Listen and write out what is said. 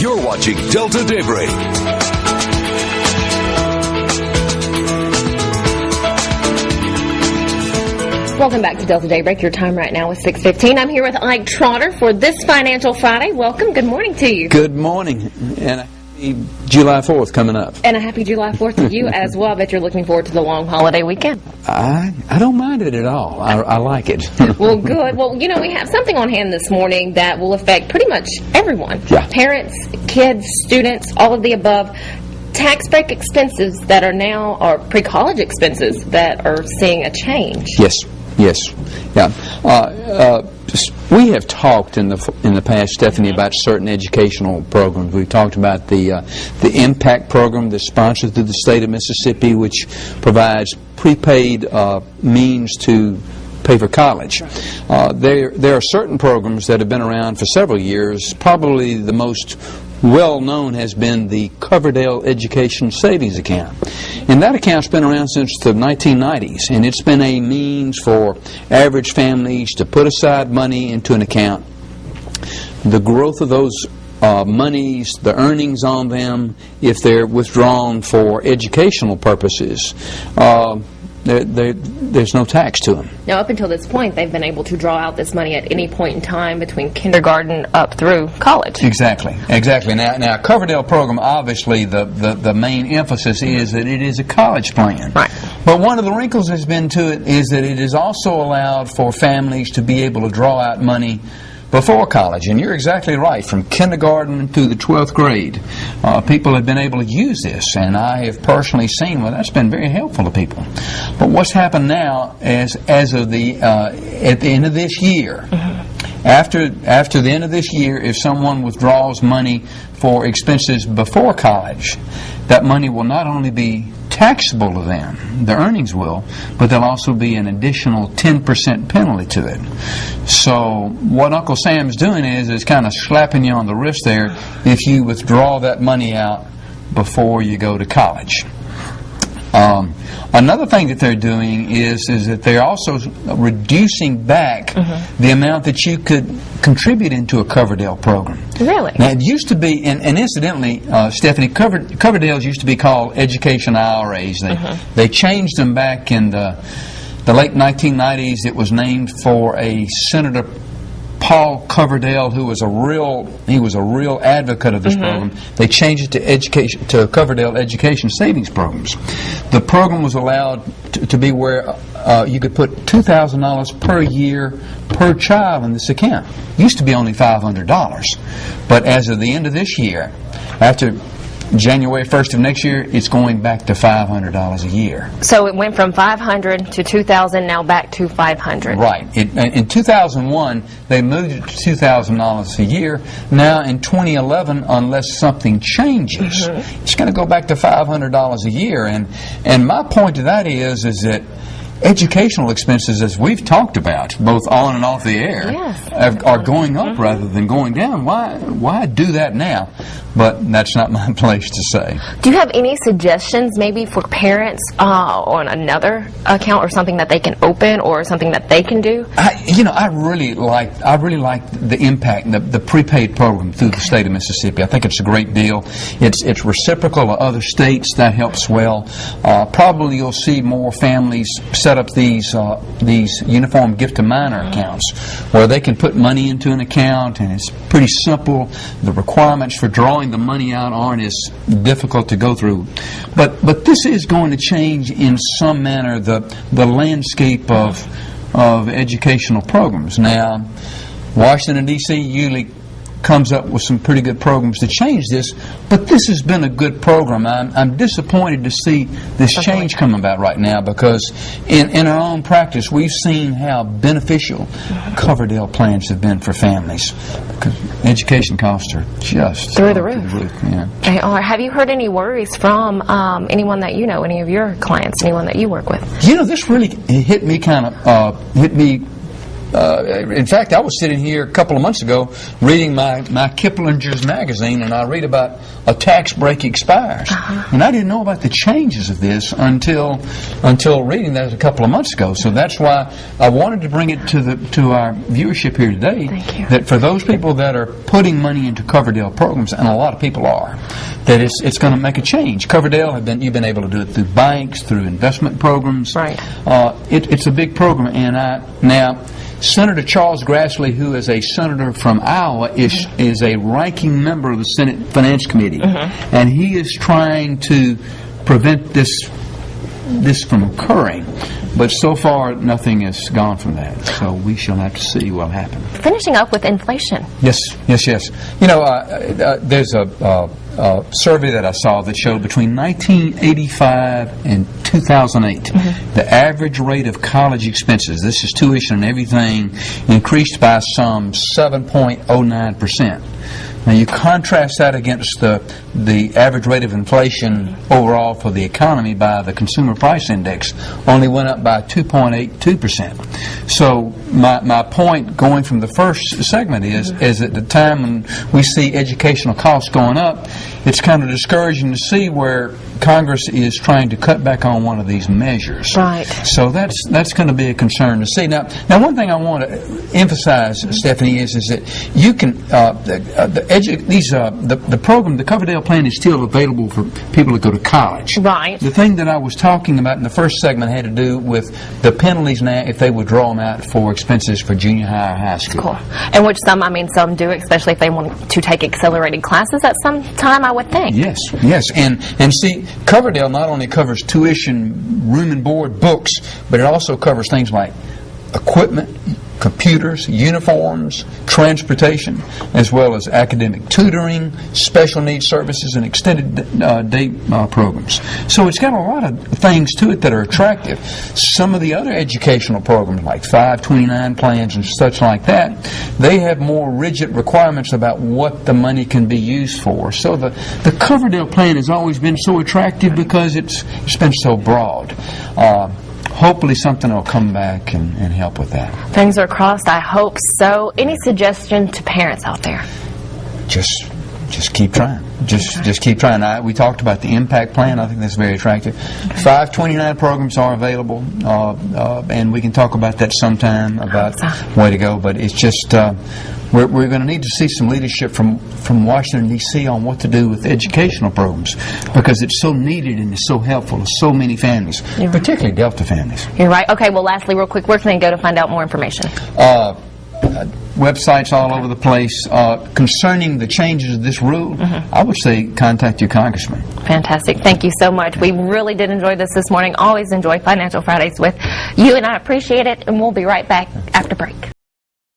You're watching Delta Daybreak. Welcome back to Delta Daybreak. Your time right now is 6:15. I'm here with Ike Trotter for this Financial Friday. Welcome. Good morning to you. Good morning. And a happy July 4th coming up. And a happy July 4th to you as well. I bet you're looking forward to the long holiday weekend. I don't mind it at all. I like it. Well, good. Well, you know, we have something on hand this morning that will affect pretty much everyone. Yeah. Parents, kids, students, all of the above. Tax break expenses that are now, or pre-college expenses that are seeing a change. Yes. Yeah. We have talked in the past, Stephanie, about certain educational programs. We've talked about the Impact program that's sponsored through the state of Mississippi, which provides prepaid means to pay for college. There are certain programs that have been around for several years. Probably the most well-known has been the Coverdell Education Savings Account. And that account's been around since the 1990s, and it's been a means for average families to put aside money into an account. The growth of those monies, the earnings on them, if they're withdrawn for educational purposes, there's no tax to them. Now, up until this point, they've been able to draw out this money at any point in time between kindergarten up through college. Exactly. Now, Coverdell program, obviously, the main emphasis is that it is a college plan. Right. But one of the wrinkles that's been to it is that it is also allowed for families to be able to draw out money before college. And you're exactly right. From kindergarten to the 12th grade, people have been able to use this. And I have personally seen where that's been very helpful to people. But what's happened now is, as of at the end of this year, after the end of this year, if someone withdraws money for expenses before college, that money will not only be taxable to them, the earnings will, but there'll also be an additional 10% penalty to it. So what Uncle Sam's doing is kind of slapping you on the wrist there if you withdraw that money out before you go to college. Another thing that they're doing is that they're also reducing back the amount that you could contribute into a Coverdell program. Really? Now, it used to be, and incidentally, Stephanie, Coverdells used to be called education IRAs. They changed them back in the late 1990s. It was named for a Senator Paul Coverdell, who was a real advocate of this program. They changed it to Coverdell Education Savings Programs. The program was allowed to be where you could put $2,000 per year per child in this account. It used to be only $500, but as of the end of this year, after January 1st of next year, it's going back to $500 a year. So it went from $500 to $2,000, now back to $500. Right. In 2001, they moved it to $2,000 a year. Now in 2011, unless something changes, it's going to go back to $500 a year. And my point to that is that educational expenses, as we've talked about, both on and off the air, are going up rather than going down. Why do that now? But that's not my place to say. Do you have any suggestions maybe for parents on another account or something that they can open or something that they can do? I really like the Impact, the prepaid program through the state of Mississippi. I think it's a great deal. It's reciprocal to other states. That helps well. Probably you'll see more families set up these uniform gift to minor accounts where they can put money into an account, and it's pretty simple. The requirements for drawing the money out aren't as difficult to go through. But this is going to change in some manner the landscape of educational programs. Now, Washington, D.C. usually comes up with some pretty good programs to change this, but this has been a good program. I'm disappointed to see this change come about right now, because in our own practice we've seen how beneficial Coverdell plans have been for families, because education costs are just through the roof. Yeah. Have you heard any worries from anyone that you know, any of your clients, anyone that you work with? You know, this really hit me in fact, I was sitting here a couple of months ago reading my Kiplinger's magazine, and I read about a tax break expires. And I didn't know about the changes of this until reading that a couple of months ago. So that's why I wanted to bring it to our viewership here today. Thank you. That for those people that are putting money into Coverdell programs, and a lot of people are, that it's going to make a change. Coverdell, you've been able to do it through banks, through investment programs. Right. It's a big program, and now Senator Charles Grassley, who is a senator from Iowa, is a ranking member of the Senate Finance Committee, and he is trying to prevent this from occurring. But so far, nothing has gone from that. So we shall have to see what will happen. Finishing up with inflation. Yes. You know, there's a survey that I saw that showed between 1985 and 2008, the average rate of college expenses, this is tuition and everything, increased by some 7.09%. Now you contrast that against the average rate of inflation overall for the economy by the Consumer Price Index, only went up by 2.82%. So my point going from the first segment is at the time when we see educational costs going up, it's kind of discouraging to see where Congress is trying to cut back on one of these measures. Right. So that's going to be a concern to see. Now one thing I want to emphasize, Stephanie, is that you can the program, the Coverdell plan, is still available for people to go to college. Right. The thing that I was talking about in the first segment had to do with the penalties now if they would draw them out for expenses for junior high or high school. Cool. And which some do, especially if they want to take accelerated classes at some time, I would think. Yes. And see, Coverdell not only covers tuition, room and board, books, but it also covers things like equipment, computers, uniforms, transportation, as well as academic tutoring, special needs services, and extended day programs. So it's got a lot of things to it that are attractive. Some of the other educational programs, like 529 plans and such like that, they have more rigid requirements about what the money can be used for. So the Coverdell plan has always been so attractive because it's been so broad. Hopefully something will come back and help with that. Fingers are crossed. I hope so. Any suggestion to parents out there? Just keep trying. Just keep trying. We talked about the impact plan. I think that's very attractive. 529 programs are available, and we can talk about that sometime about way to go. But it's just we're going to need to see some leadership from Washington D.C. on what to do with educational programs, because it's so needed and it's so helpful to so many families, particularly Delta families. You're right. Okay. Well, lastly, real quick, where can they go to find out more information? Websites all over the place. Concerning the changes of this rule, I would say contact your congressman. Fantastic. Thank you so much. We really did enjoy this morning. Always enjoy Financial Fridays with you, and I appreciate it. And we'll be right back after break.